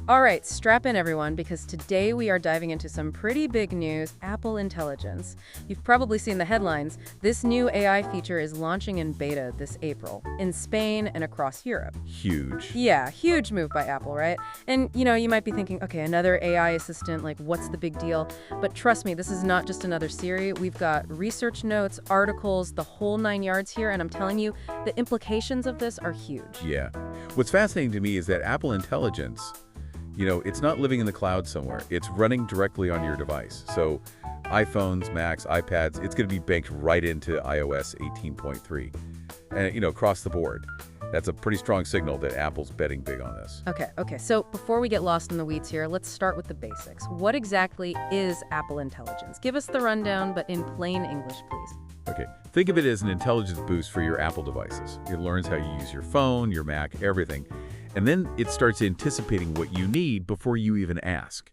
All right, strap in everyone, because today we are diving into some pretty big news: Apple Intelligence. You've probably seen the headlines. This new AI feature is launching in beta this April, in Spain and across Europe. Huge. Yeah, huge move by Apple, right? And you might be thinking, okay, another AI assistant, like what's the big deal? But trust me, this is not just another Siri. We've got research notes, articles, the whole nine yards here, and I'm telling you, the implications of this are huge. Yeah. What's fascinating to me is that Apple Intelligence, it's not living in the cloud somewhere. It's running directly on your device. So iPhones, Macs, iPads, it's going to be banked right into iOS 18.3. And, across the board. That's a pretty strong signal that Apple's betting big on this. Okay. So before we get lost in the weeds here, let's start with the basics. What exactly is Apple Intelligence? Give us the rundown, but in plain English, please. Okay, think of it as an intelligence boost for your Apple devices. It learns how you use your phone, your Mac, everything. And then it starts anticipating what you need before you even ask.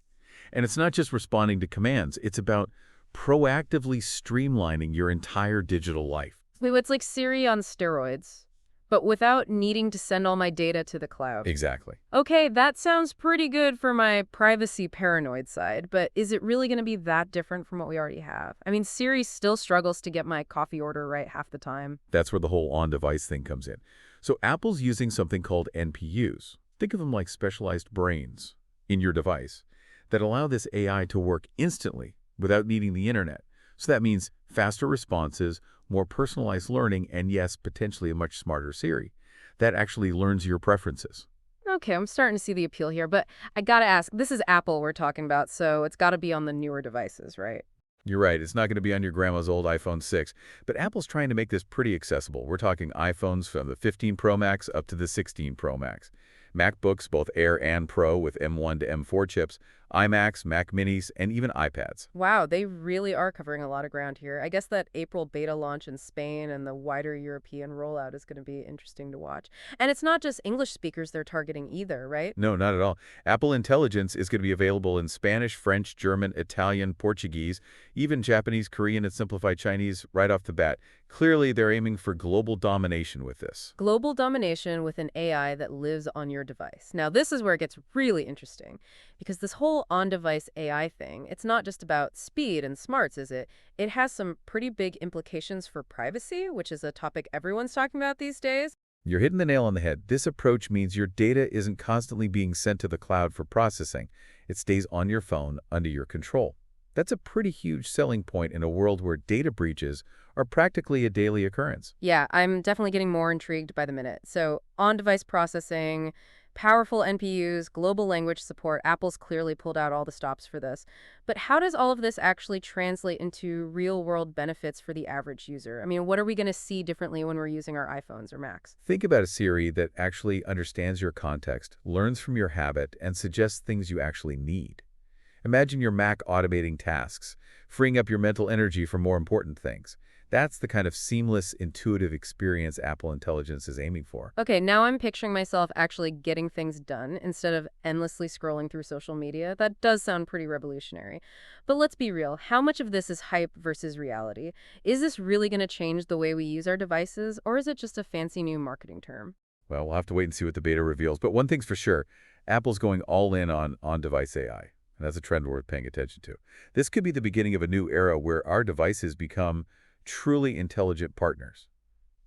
And it's not just responding to commands. It's about proactively streamlining your entire digital life. Wait, it's like Siri on steroids, but without needing to send all my data to the cloud. Exactly. Okay, that sounds pretty good for my privacy paranoid side, but is it really going to be that different from what we already have? I mean, Siri still struggles to get my coffee order right half the time. That's where the whole on-device thing comes in. So Apple's using something called NPUs. Think of them like specialized brains in your device that allow this AI to work instantly without needing the internet. So that means faster responses, more personalized learning, and yes, potentially a much smarter Siri that actually learns your preferences. Okay, I'm starting to see the appeal here, but I gotta ask, this is Apple we're talking about, so it's gotta be on the newer devices, right? You're right, it's not going to be on your grandma's old iPhone 6, but Apple's trying to make this pretty accessible. We're talking iPhones from the 15 Pro Max up to the 16 Pro Max. MacBooks, both Air and Pro with M1 to M4 chips, iMacs, Mac Minis, and even iPads. Wow, they really are covering a lot of ground here. I guess that April beta launch in Spain and the wider European rollout is going to be interesting to watch. And it's not just English speakers they're targeting either, right? No, not at all. Apple Intelligence is going to be available in Spanish, French, German, Italian, Portuguese, even Japanese, Korean, and simplified Chinese right off the bat. Clearly, they're aiming for global domination with this. Global domination with an AI that lives on your device. Now, this is where it gets really interesting, because this whole on-device AI thing, it's not just about speed and smarts, is it? It has some pretty big implications for privacy, which is a topic everyone's talking about these days. You're hitting the nail on the head. This approach means your data isn't constantly being sent to the cloud for processing. It stays on your phone under your control. That's a pretty huge selling point in a world where data breaches are practically a daily occurrence. Yeah, I'm definitely getting more intrigued by the minute. So, on-device processing, powerful NPUs, global language support. Apple's clearly pulled out all the stops for this. But how does all of this actually translate into real-world benefits for the average user? I mean, what are we going to see differently when we're using our iPhones or Macs? Think about a Siri that actually understands your context, learns from your habit, and suggests things you actually need. Imagine your Mac automating tasks, freeing up your mental energy for more important things. That's the kind of seamless, intuitive experience Apple Intelligence is aiming for. Okay, now I'm picturing myself actually getting things done instead of endlessly scrolling through social media. That does sound pretty revolutionary. But let's be real, how much of this is hype versus reality? Is this really going to change the way we use our devices, or is it just a fancy new marketing term? Well, we'll have to wait and see what the beta reveals. But one thing's for sure, Apple's going all in on on-device AI. And that's a trend worth paying attention to. This could be the beginning of a new era where our devices become truly intelligent partners,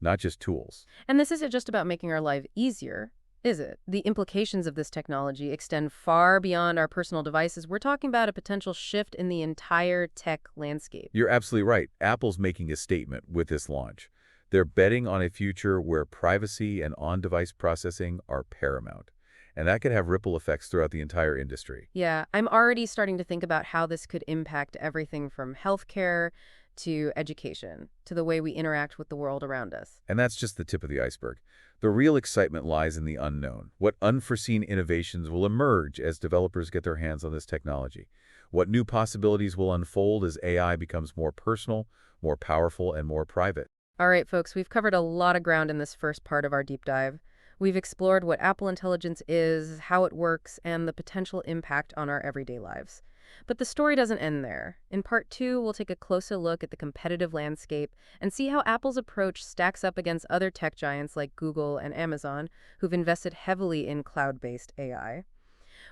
not just tools. And this isn't just about making our life easier, is it? The implications of this technology extend far beyond our personal devices. We're talking about a potential shift in the entire tech landscape. You're absolutely right. Apple's making a statement with this launch. They're betting on a future where privacy and on-device processing are paramount. And that could have ripple effects throughout the entire industry. Yeah, I'm already starting to think about how this could impact everything from healthcare to education, to the way we interact with the world around us. And that's just the tip of the iceberg. The real excitement lies in the unknown. What unforeseen innovations will emerge as developers get their hands on this technology? What new possibilities will unfold as AI becomes more personal, more powerful, and more private? All right, folks, we've covered a lot of ground in this first part of our deep dive. We've explored what Apple Intelligence is, how it works, and the potential impact on our everyday lives. But the story doesn't end there. In part 2, we'll take a closer look at the competitive landscape and see how Apple's approach stacks up against other tech giants like Google and Amazon, who've invested heavily in cloud-based AI.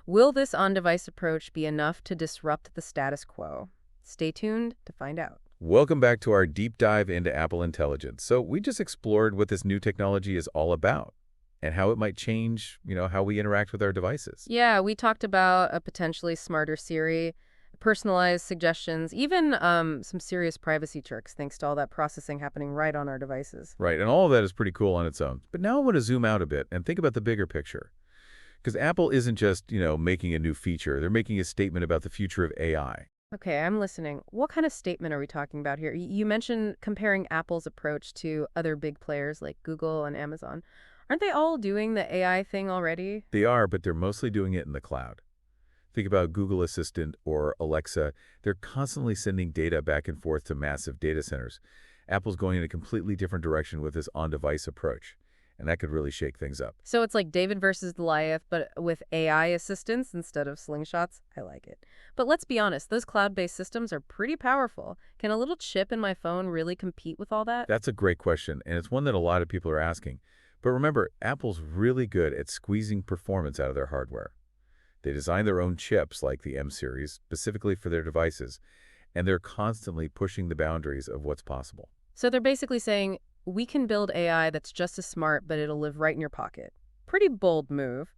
Will this on-device approach be enough to disrupt the status quo? Stay tuned to find out. Welcome back to our deep dive into Apple Intelligence. So we just explored what this new technology is all about and how it might change, how we interact with our devices. Yeah, we talked about a potentially smarter Siri, personalized suggestions, even some serious privacy jerks thanks to all that processing happening right on our devices. Right, and all of that is pretty cool on its own. But now I want to zoom out a bit and think about the bigger picture. Because Apple isn't just, making a new feature. They're making a statement about the future of AI. Okay, I'm listening. What kind of statement are we talking about here? You mentioned comparing Apple's approach to other big players like Google and Amazon. Aren't they all doing the AI thing already? They are, but they're mostly doing it in the cloud. Think about Google Assistant or Alexa. They're constantly sending data back and forth to massive data centers. Apple's going in a completely different direction with this on-device approach, and that could really shake things up. So it's like David versus Goliath, but with AI assistants instead of slingshots? I like it. But let's be honest, those cloud-based systems are pretty powerful. Can a little chip in my phone really compete with all that? That's a great question, and it's one that a lot of people are asking. But remember, Apple's really good at squeezing performance out of their hardware. They design their own chips, like the M series, specifically for their devices, and they're constantly pushing the boundaries of what's possible. So they're basically saying, we can build AI that's just as smart, but it'll live right in your pocket. Pretty bold move.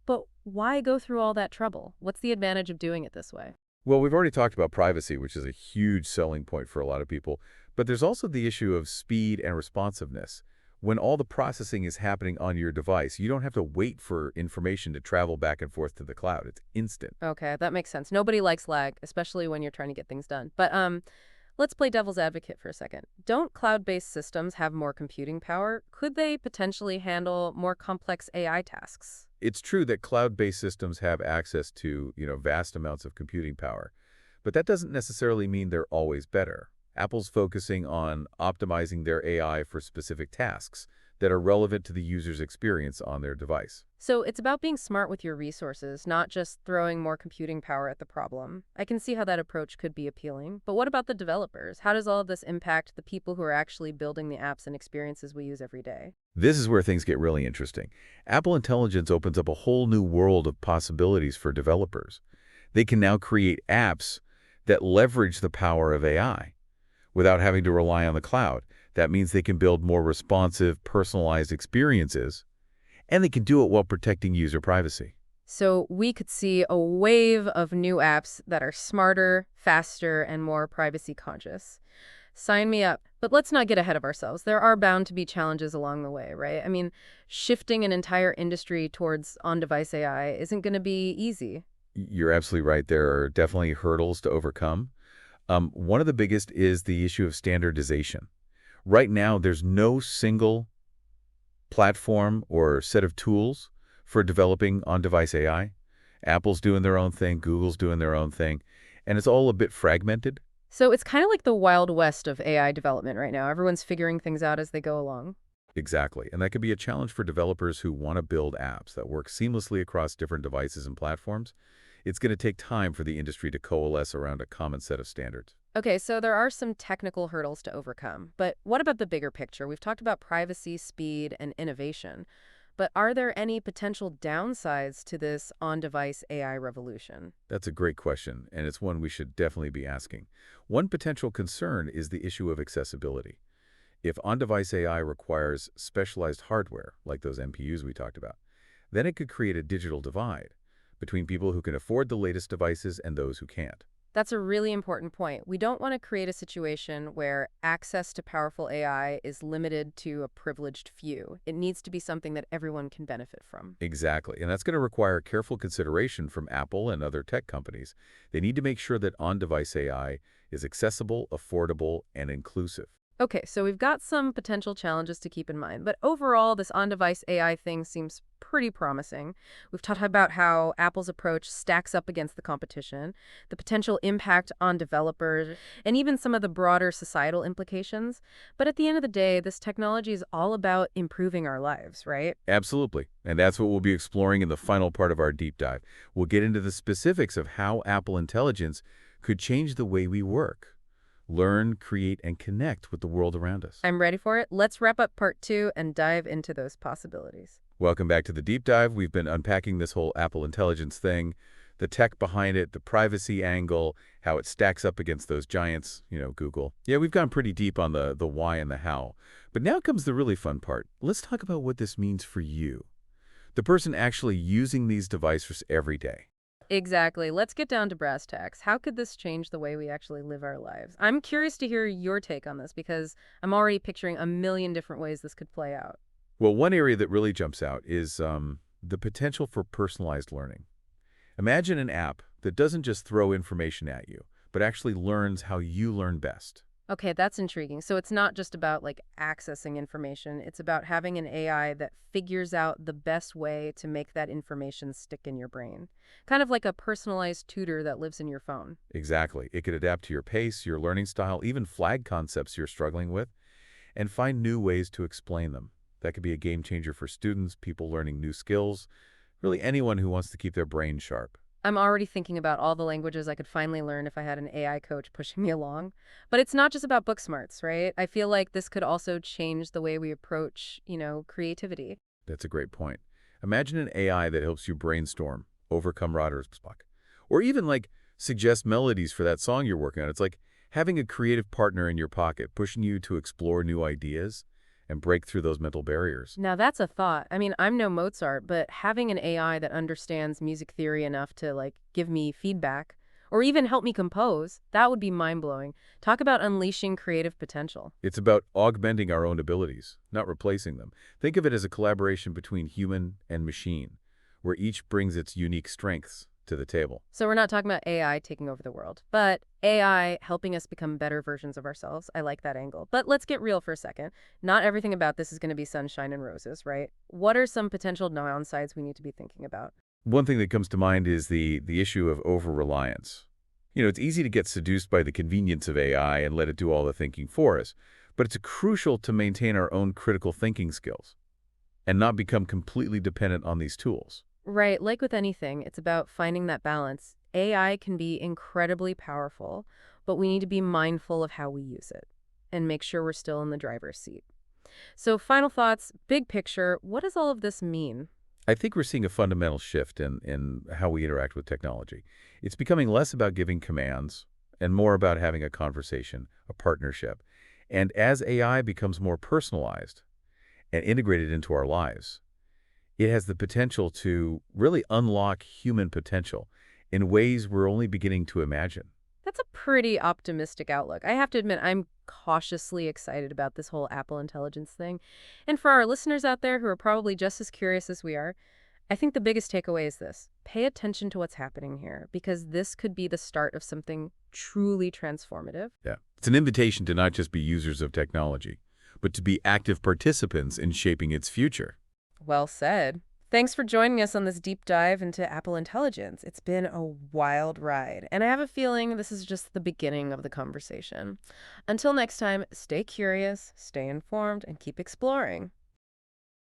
But why go through all that trouble? What's the advantage of doing it this way? Well, we've already talked about privacy, which is a huge selling point for a lot of people, but there's also the issue of speed and responsiveness. When all the processing is happening on your device, you don't have to wait for information to travel back and forth to the cloud. It's instant. Okay, that makes sense. Nobody likes lag, especially when you're trying to get things done. But let's play devil's advocate for a second. Don't cloud-based systems have more computing power? Could they potentially handle more complex AI tasks? It's true that cloud-based systems have access to, vast amounts of computing power, but that doesn't necessarily mean they're always better. Apple's focusing on optimizing their AI for specific tasks that are relevant to the user's experience on their device. So it's about being smart with your resources, not just throwing more computing power at the problem. I can see how that approach could be appealing. But what about the developers? How does all of this impact the people who are actually building the apps and experiences we use every day? This is where things get really interesting. Apple Intelligence opens up a whole new world of possibilities for developers. They can now create apps that leverage the power of AI without having to rely on the cloud. That means they can build more responsive, personalized experiences, and they can do it while protecting user privacy. So we could see a wave of new apps that are smarter, faster, and more privacy conscious. Sign me up. But let's not get ahead of ourselves. There are bound to be challenges along the way, right? I mean, shifting an entire industry towards on-device AI isn't going to be easy. You're absolutely right. There are definitely hurdles to overcome. One of the biggest is the issue of standardization. Right now, there's no single platform or set of tools for developing on-device AI. Apple's doing their own thing, Google's doing their own thing, and it's all a bit fragmented. So it's kind of like the Wild West of AI development right now. Everyone's figuring things out as they go along. Exactly, and that could be a challenge for developers who want to build apps that work seamlessly across different devices and platforms. It's going to take time for the industry to coalesce around a common set of standards. Okay, so there are some technical hurdles to overcome. But what about the bigger picture? We've talked about privacy, speed, and innovation. But are there any potential downsides to this on-device AI revolution? That's a great question, and it's one we should definitely be asking. One potential concern is the issue of accessibility. If on-device AI requires specialized hardware, like those MPUs we talked about, then it could create a digital divide between people who can afford the latest devices and those who can't. That's a really important point. We don't want to create a situation where access to powerful AI is limited to a privileged few. It needs to be something that everyone can benefit from. Exactly, and that's going to require careful consideration from Apple and other tech companies. They need to make sure that on-device AI is accessible, affordable, and inclusive. Okay, so we've got some potential challenges to keep in mind, but overall, this on-device AI thing seems pretty promising. We've talked about how Apple's approach stacks up against the competition, the potential impact on developers, and even some of the broader societal implications. But at the end of the day, this technology is all about improving our lives, right? Absolutely, and that's what we'll be exploring in the final part of our deep dive. We'll get into the specifics of how Apple Intelligence could change the way we work, learn, create, and connect with the world around us. I'm ready for it. Let's wrap up part 2 and dive into those possibilities. Welcome back to the deep dive. We've been unpacking this whole Apple Intelligence thing, the tech behind it, the privacy angle, how it stacks up against those giants, Google. Yeah, we've gone pretty deep on the why and the how. But now comes the really fun part. Let's talk about what this means for you, the person actually using these devices every day. Exactly. Let's get down to brass tacks. How could this change the way we actually live our lives? I'm curious to hear your take on this because I'm already picturing a million different ways this could play out. Well, one area that really jumps out is the potential for personalized learning. Imagine an app that doesn't just throw information at you, but actually learns how you learn best. Okay, that's intriguing. So it's not just about like accessing information, it's about having an AI that figures out the best way to make that information stick in your brain. Kind of like a personalized tutor that lives in your phone. Exactly. It could adapt to your pace, your learning style, even flag concepts you're struggling with, and find new ways to explain them. That could be a game changer for students, people learning new skills, really anyone who wants to keep their brain sharp. I'm already thinking about all the languages I could finally learn if I had an AI coach pushing me along. But it's not just about book smarts, right? I feel like this could also change the way we approach, creativity. That's a great point. Imagine an AI that helps you brainstorm, overcome writer's block, or even suggest melodies for that song you're working on. It's like having a creative partner in your pocket, pushing you to explore new ideas and break through those mental barriers. Now that's a thought. I mean, I'm no Mozart, but having an AI that understands music theory enough to give me feedback or even help me compose, that would be mind-blowing. Talk about unleashing creative potential. It's about augmenting our own abilities, not replacing them. Think of it as a collaboration between human and machine, where each brings its unique strengths to the table. So we're not talking about AI taking over the world, but AI helping us become better versions of ourselves. I like that angle. But let's get real for a second. Not everything about this is going to be sunshine and roses, right? What are some potential downsides we need to be thinking about? One thing that comes to mind is the issue of over-reliance. It's easy to get seduced by the convenience of AI and let it do all the thinking for us, but it's crucial to maintain our own critical thinking skills and not become completely dependent on these tools. Right, like with anything, it's about finding that balance. AI can be incredibly powerful, but we need to be mindful of how we use it and make sure we're still in the driver's seat. So final thoughts, big picture, what does all of this mean? I think we're seeing a fundamental shift in how we interact with technology. It's becoming less about giving commands and more about having a conversation, a partnership. And as AI becomes more personalized and integrated into our lives, it has the potential to really unlock human potential in ways we're only beginning to imagine. That's a pretty optimistic outlook. I have to admit, I'm cautiously excited about this whole Apple Intelligence thing. And for our listeners out there who are probably just as curious as we are, I think the biggest takeaway is this. Pay attention to what's happening here, because this could be the start of something truly transformative. Yeah. It's an invitation to not just be users of technology, but to be active participants in shaping its future. Well said. Thanks for joining us on this deep dive into Apple Intelligence. It's been a wild ride, and I have a feeling this is just the beginning of the conversation. Until next time, stay curious, stay informed, and keep exploring.